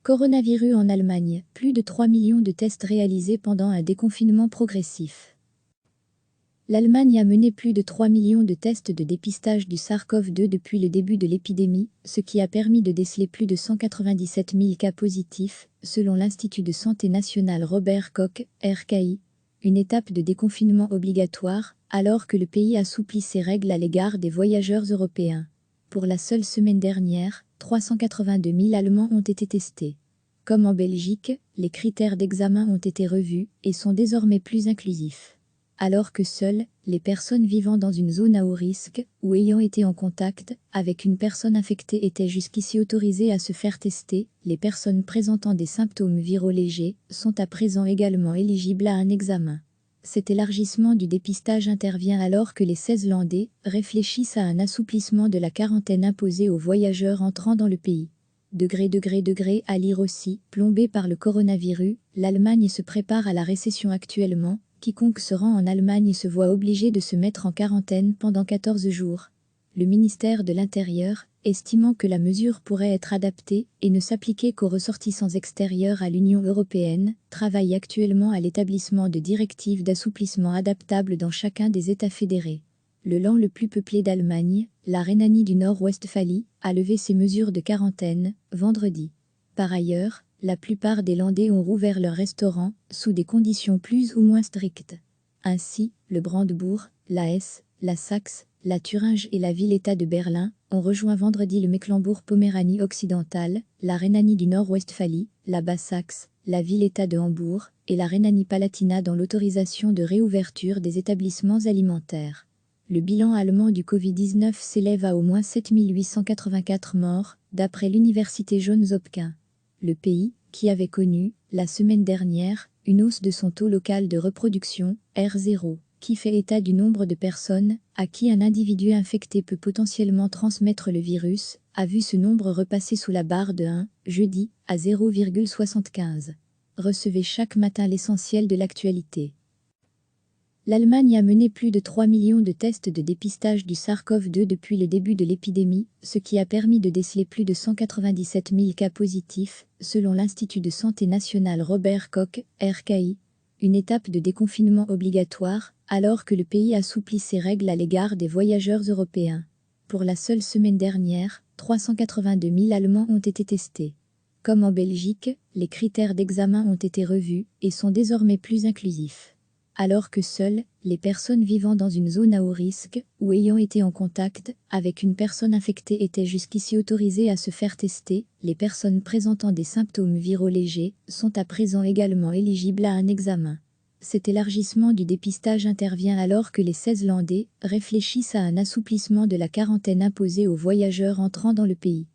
Coronavirus en Allemagne, plus de 3 millions de tests réalisés pendant un déconfinement progressif. L'Allemagne a mené plus de 3 millions de tests de dépistage du SARS-CoV-2 depuis le début de l'épidémie, ce qui a permis de déceler plus de 197 000 cas positifs, selon l'Institut de santé national Robert Koch, RKI, une étape de déconfinement obligatoire, alors que le pays assouplit ses règles à l'égard des voyageurs européens. Pour la seule semaine dernière, 382 000 Allemands ont été testés. Comme en Belgique, les critères d'examen ont été revus et sont désormais plus inclusifs. Alors que seules les personnes vivant dans une zone à haut risque ou ayant été en contact avec une personne infectée étaient jusqu'ici autorisées à se faire tester, les personnes présentant des symptômes viraux légers sont à présent également éligibles à un examen. Cet élargissement du dépistage intervient alors que les 16 Landais réfléchissent à un assouplissement de la quarantaine imposée aux voyageurs entrant dans le pays. À lire aussi, plombée par le coronavirus, l'Allemagne se prépare à la récession actuellement. Quiconque se rend en Allemagne se voit obligé de se mettre en quarantaine pendant 14 jours. Le ministère de l'Intérieur, estimant que la mesure pourrait être adaptée et ne s'appliquer qu'aux ressortissants extérieurs à l'Union européenne, travaille actuellement à l'établissement de directives d'assouplissement adaptables dans chacun des États fédérés. Le land le plus peuplé d'Allemagne, la Rhénanie du Nord-Westphalie, a levé ses mesures de quarantaine, vendredi. Par ailleurs, la plupart des Landais ont rouvert leurs restaurants, sous des conditions plus ou moins strictes. Ainsi, le Brandebourg, la Hesse, la Saxe, la Thuringe et la ville-État de Berlin ont rejoint vendredi le Mecklembourg-Poméranie occidentale, la Rhénanie du Nord-Westphalie, la Basse-Saxe, la ville-État de Hambourg et la Rhénanie-Palatinat dans l'autorisation de réouverture des établissements alimentaires. Le bilan allemand du Covid-19 s'élève à au moins 7 884 morts, d'après l'université Johns Hopkins. Le pays, qui avait connu, la semaine dernière, une hausse de son taux local de reproduction, R0, qui fait état du nombre de personnes à qui un individu infecté peut potentiellement transmettre le virus, a vu ce nombre repasser sous la barre de 1, jeudi, à 0,75. Recevez chaque matin l'essentiel de l'actualité. L'Allemagne a mené plus de 3 millions de tests de dépistage du SARS-CoV-2 depuis le début de l'épidémie, ce qui a permis de déceler plus de 197 000 cas positifs, selon l'Institut de santé national Robert Koch, RKI, une étape de déconfinement obligatoire, alors que le pays assouplit ses règles à l'égard des voyageurs européens. Pour la seule semaine dernière, 382 000 Allemands ont été testés. Comme en Belgique, les critères d'examen ont été revus et sont désormais plus inclusifs. Alors que seules les personnes vivant dans une zone à haut risque ou ayant été en contact avec une personne infectée étaient jusqu'ici autorisées à se faire tester, les personnes présentant des symptômes viraux légers sont à présent également éligibles à un examen. Cet élargissement du dépistage intervient alors que les 16 Landais réfléchissent à un assouplissement de la quarantaine imposée aux voyageurs entrant dans le pays.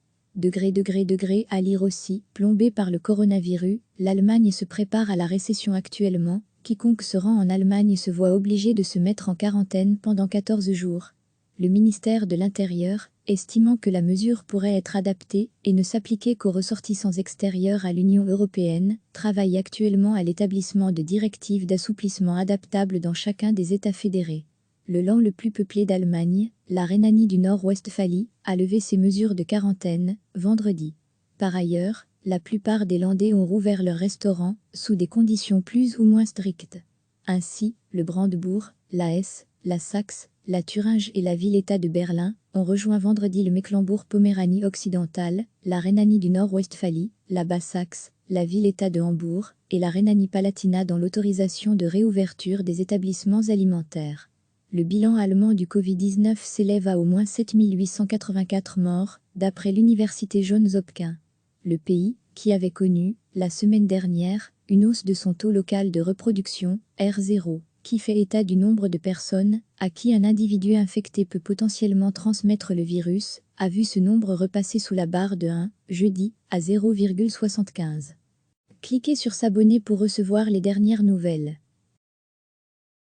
À lire aussi, plombée par le coronavirus, l'Allemagne se prépare à la récession actuellement. Quiconque se rend en Allemagne se voit obligé de se mettre en quarantaine pendant 14 jours. Le ministère de l'Intérieur, estimant que la mesure pourrait être adaptée et ne s'appliquer qu'aux ressortissants extérieurs à l'Union européenne, travaille actuellement à l'établissement de directives d'assouplissement adaptables dans chacun des États fédérés. Le land le plus peuplé d'Allemagne, la Rhénanie du Nord-Westphalie, a levé ses mesures de quarantaine, vendredi. Par ailleurs, la plupart des Landais ont rouvert leurs restaurants, sous des conditions plus ou moins strictes. Ainsi, le Brandebourg, la Hesse, la Saxe, la Thuringe et la ville-État de Berlin ont rejoint vendredi le Mecklembourg-Poméranie occidentale, la Rhénanie du Nord-Westphalie, la Basse-Saxe, la ville-État de Hambourg et la Rhénanie-Palatinat dans l'autorisation de réouverture des établissements alimentaires. Le bilan allemand du Covid-19 s'élève à au moins 7 884 morts, d'après l'université Johns Hopkins. Le pays, qui avait connu, la semaine dernière, une hausse de son taux local de reproduction, R0, qui fait état du nombre de personnes à qui un individu infecté peut potentiellement transmettre le virus, a vu ce nombre repasser sous la barre de 1, jeudi, à 0,75. Cliquez sur s'abonner pour recevoir les dernières nouvelles.